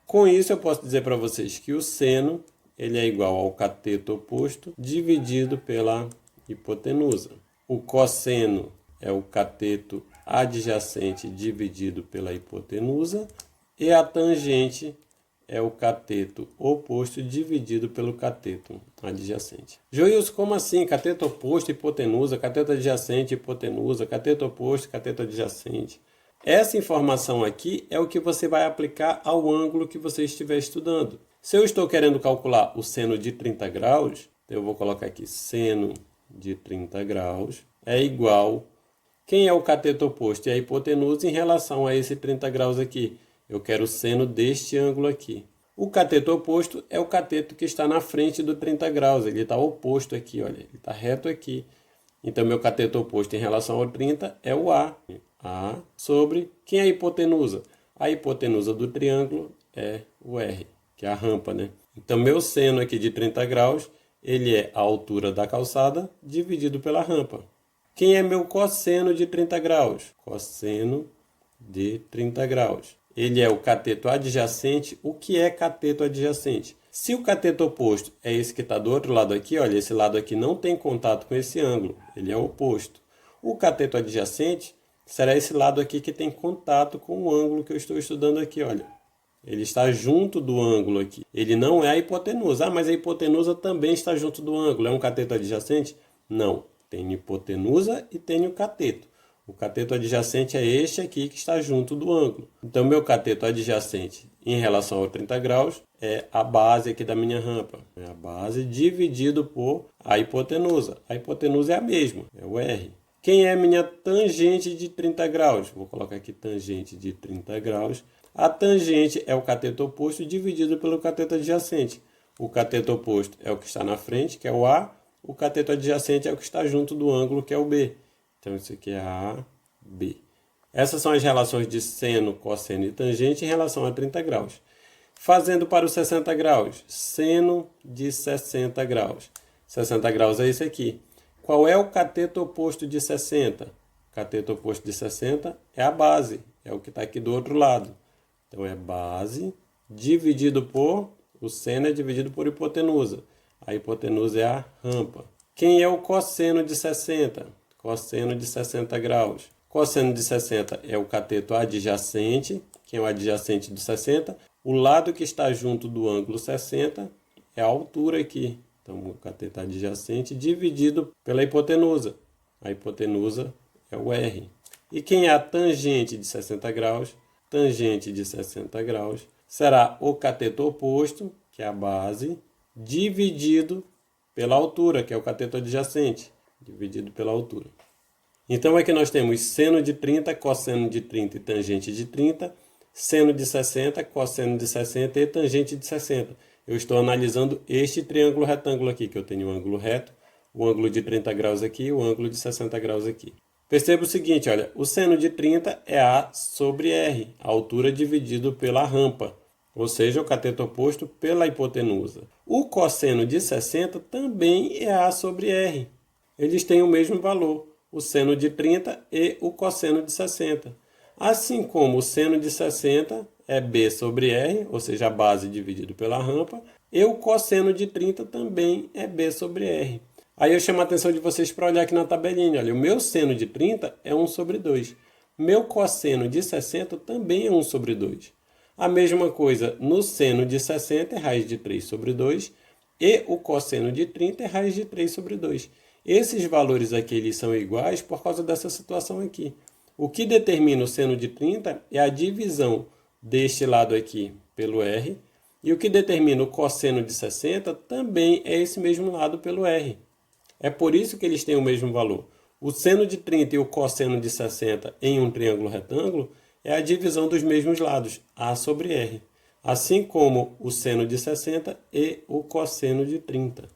Com isso, eu posso dizer para vocês que o seno ele é igual ao cateto oposto dividido pela hipotenusa. O cosseno é o cateto adjacente dividido pela hipotenusa e a tangente é o cateto oposto dividido pelo cateto adjacente. Joilson, como assim? Cateto oposto, hipotenusa, cateto adjacente, hipotenusa, cateto oposto, cateto adjacente. Essa informação aqui é o que você vai aplicar ao ângulo que você estiver estudando. Se eu estou querendo calcular o seno de 30 graus, eu vou colocar aqui seno de 30 graus é igual... Quem é o cateto oposto? É a hipotenusa em relação a esse 30 graus aqui. Eu quero o seno deste ângulo aqui. O cateto oposto é o cateto que está na frente do 30 graus. Ele está oposto aqui, olha. Ele está reto aqui. Então, meu cateto oposto em relação ao 30 é o A. A sobre... Quem é a hipotenusa? A hipotenusa do triângulo é o R, que é a rampa, né? Então, meu seno aqui de 30 graus, ele é a altura da calçada dividido pela rampa. Quem é meu cosseno de 30 graus? Cosseno de 30 graus. Ele é o cateto adjacente. O que é cateto adjacente? Se o cateto oposto é esse que está do outro lado aqui, olha, esse lado aqui não tem contato com esse ângulo. Ele é oposto. O cateto adjacente será esse lado aqui que tem contato com o ângulo que eu estou estudando aqui, olha. Ele está junto do ângulo aqui. Ele não é a hipotenusa. Ah, mas a hipotenusa também está junto do ângulo. É um cateto adjacente? Não. Tem hipotenusa e tem o cateto. O cateto adjacente é este aqui que está junto do ângulo. Então, meu cateto adjacente em relação ao 30 graus é a base aqui da minha rampa. É a base dividido por a hipotenusa. A hipotenusa é a mesma, é o R. Quem é minha tangente de 30 graus? Vou colocar aqui tangente de 30 graus. A tangente é o cateto oposto dividido pelo cateto adjacente. O cateto oposto é o que está na frente, que é o A. O cateto adjacente é o que está junto do ângulo, que é o B. Então, isso aqui é A, B. Essas são as relações de seno, cosseno e tangente em relação a 30 graus. Fazendo para os 60 graus, seno de 60 graus. 60 graus é esse aqui. Qual é o cateto oposto de 60? O cateto oposto de 60 é a base, é o que está aqui do outro lado. Então, é base dividido por... O seno é dividido por hipotenusa. A hipotenusa é a rampa. Quem é o cosseno de 60? Cosseno de 60 graus. Cosseno de 60 é o cateto adjacente. Quem é o adjacente de 60? O lado que está junto do ângulo 60 é a altura aqui. Então, o cateto adjacente dividido pela hipotenusa. A hipotenusa é o R. E quem é a tangente de 60 graus? Tangente de 60 graus será o cateto oposto, que é a base, dividido pela altura, que é o cateto adjacente, dividido pela altura. Então, aqui nós temos seno de 30, cosseno de 30 e tangente de 30, seno de 60, cosseno de 60 e tangente de 60. Eu estou analisando este triângulo retângulo aqui, que eu tenho o ângulo reto, o ângulo de 30 graus aqui e o ângulo de 60 graus aqui. Perceba o seguinte, olha, o seno de 30 é A sobre R, a altura dividido pela rampa, ou seja, o cateto oposto pela hipotenusa. O cosseno de 60 também é A sobre R. Eles têm o mesmo valor, o seno de 30 e o cosseno de 60. Assim como o seno de 60 é B sobre R, ou seja, a base dividido pela rampa, e o cosseno de 30 também é B sobre R. Aí eu chamo a atenção de vocês para olhar aqui na tabelinha. Olha, o meu seno de 30 é 1 sobre 2. Meu cosseno de 60 também é 1 sobre 2. A mesma coisa no seno de 60 é raiz de 3 sobre 2 e o cosseno de 30 é raiz de 3 sobre 2. Esses valores aqui eles são iguais por causa dessa situação aqui. O que determina o seno de 30 é a divisão deste lado aqui pelo R e o que determina o cosseno de 60 também é esse mesmo lado pelo R. É por isso que eles têm o mesmo valor. O seno de 30 e o cosseno de 60 em um triângulo retângulo é a divisão dos mesmos lados, A sobre R. Assim como o seno de 60 e o cosseno de 30.